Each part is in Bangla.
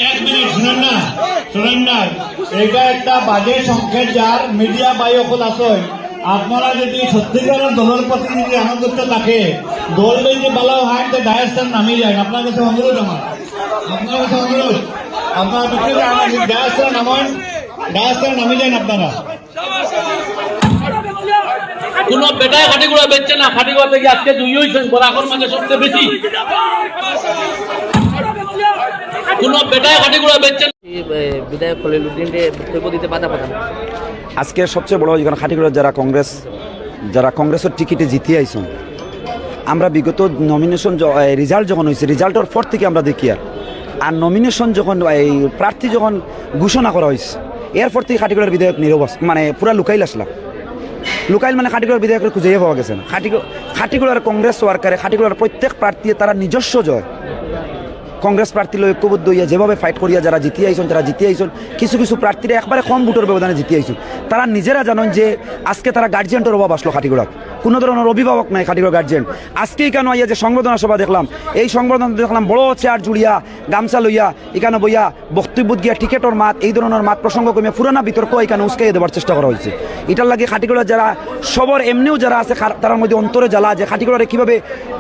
এক মিনিট শুনেন না এটা একটা বাজে সংকেত যার মিডিয়া বাই অকল আসয় আপনারা যদি সত্যিকারের দলের প্রতিনিধি আনন্দ থাকে দল যদি বালাও হয় তো ডায়াস্টার নামিয়ে যায় আপনার কাছে অনুরোধ আপনার কাছে অনুরোধ আপনারা ডায়াস্টার নামিয়ে যান আপনারা কোন বেটায় খাটিগুড়া বেচছে না খাটিগুড়া থেকে আজকে দুই হয়েছেন বরাকর মাঝে সবচেয়ে বেশি কোন বেটায় খাটিগুড়া বেচছে বিধায়ক খলিলুদ্দিনকে বক্তব্য দিতে বাধা প্রদান আজকে সবচেয়ে বড় যেখানে খাটিগুড়া যারা কংগ্রেসের টিকিটে জিতে আইসন আমরা বিগত নমিনেশন রেজাল্ট যখন হয়েছে রেজাল্টের পর থেকে আমরা দেখি আর নমিনেশন যখন এই প্রার্থী যখন ঘোষণা করা হয়েছে এরপর থেকে খাটিগুড়ার বিধায়ক নিরবস মানে পুরা লুকাইল আসলাম লুকাইল মানে খাটিগুড়ার বিধায়কের খুঁজেই পাওয়া গেছে না খাটিগুড়ার কংগ্রেস সরকারে খাটিগুড়ার প্রত্যেক প্রার্থী তারা নিজস্ব জয় কংগ্রেস প্রার্থী ঐক্যবদ্ধ হইয়া যেভাবে ফাইট করিয়া যারা জিতে আইসন কিছু কিছু প্রার্থীরা একবারে কম ভোটের ব্যবধানে জিতে আইসন তারা নিজেরা জানেন যে আজকে তারা গার্জিয়ানটার অভাব আসলো খাটিগুড়া কোনো ধরনের অভিভাবক নাই খাটিগুড়া গার্জিয়ান আজকেই কেন আইয়া যে সংবর্ধনা সভা দেখলাম এই সংবর্ধনা দেখলাম বড় চেয়ার জুড়িয়া গামছা লইয়া এখানে বইয়া বক্তব্য গিয়া টিকেটর মাত এই ধরনের মাত প্রসঙ্গ কমে পুরানা বিতর্ক এখানে উস্কাইয়ে দেওয়ার চেষ্টা করা হয়েছে এটার লাগে খাটিগুড়া যারা সবর এমনিও যারা আছে তার মধ্যে অন্তরে জ্বালা যে খাটিগুড়ারে কীভাবে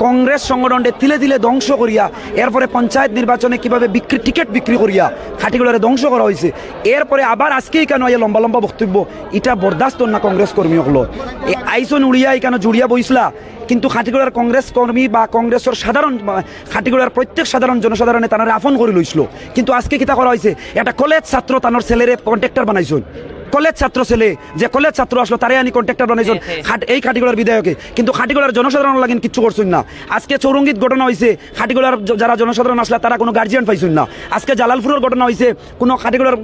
কংগ্রেস সংগঠনকে তিলে তিলে ধ্বংস করিয়া এরপরে পঞ্চায়েত নির্বাচনে কিভাবে টিকিট বিক্রি করিয়া খাটিগুড়ারে ধ্বংস করা হয়েছে এরপরে আবার আজকেই কেন এই লম্বা লম্বা বক্তব্য এটা বরদাস্ত না কংগ্রেস কর্মী হলো এই আইসন উড়িয়া এখানে জুড়িয়া বইসলা কিন্তু খাটিগুড়ার কংগ্রেস কর্মী বা কংগ্রেসের সাধারণ খাটিগুড়ার প্রত্যেক সাধারণ জনসাধারণে তারা আপন করে লইছিল কিন্তু আজকে কিতা করা হয়েছে একটা কলেজ ছাত্র তানোর ছেলেরে কন্ট্রাক্টর বানাইছেন কলেজ ছাত্র ছেলে যে কলেজ ছাত্র আসলো তারে আনি কন্ট্রাক্টর বানাইছেন এই খাটিগুড়ার বিধায়কে কিন্তু খাটিগুড়ার জনসাধারণ লাগেন কিচ্ছু করছেন না আজকে চৌরঙ্গীত ঘটনা হয়েছে খাটিগুড়ার যারা জনসাধারণ আসলে তারা কোনো গার্জিয়ান পাইছেন না আজকে জালালপুরের ঘটনা হয়েছে কোনো খাটিগুড়ার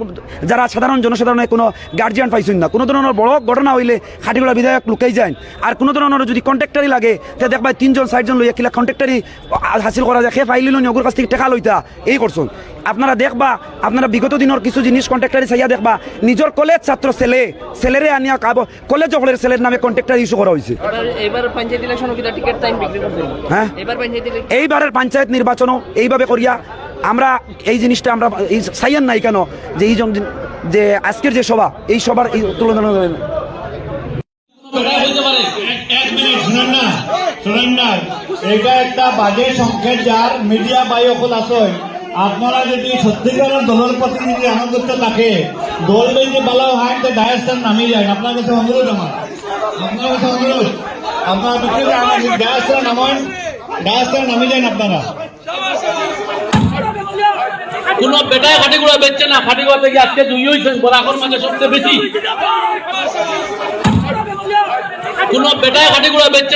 যারা সাধারণ জনসাধারণের কোনো গার্জিয়ান পাইছেন না কোনো ধরনের বড় ঘটনা হইলে খাটিগুড়ার বিধায়ক লুকাই যায় আর কোনো ধরনের যদি কন্ট্রাক্টারই লাগে তে দেখবা 3 জন 4 জন লইয়া কিলা কন্ট্রাক্টারই হাসিল করা যায় খে ফাইলিল নিয়োগের কাছ থেকে টাকা লইতা এই করছেন আপনারা দেখবা আপনারা বিগত দিনের কিছু জিনিস কন্ট্রাক্টারি চাইয়া দেখবা নিজের কলেজ ছাত্র ছেলেরে আনিয়া কলেজ হলের ছেলের নামে কন্ট্রাক্টার ইস্যু করা হয়েছে এবার পঞ্চায়েত ইলেকশনও কি টিকিট টাইম বিক্রি করছেন হ্যাঁ এইবারের পঞ্চায়েত নির্বাচনও এইভাবে করিয়া আমরা এই জিনিসটা আমরা এই চাইয়ান নাই কেন যে এই যে আজকের যে সভা এই সবার এই তুলনা এক মিনিট শুনেন না এটা একটা বাজে সংকেত যার মিডিয়া বাই অকল আসয় আপনারা যদি সত্যিকারের দলের প্রতিনিধি আনন্দ থাকে দল যদি বালাও হয় তো ডায়াস্টার নামিয়ে যায় আপনার কাছে অনুরোধ আপনার কাছে অনুরোধ আপনারা ডায়াস্টার নামিয়ে যান আপনারা কোন বেটায় খাটিগুড়া বেচছে না খাটিগুড়া থেকে আজকে দুই হয়েছেন বরাকর মাঝে সবচেয়ে বেশি কোন বেটায় খাটিগুড়া বেচছে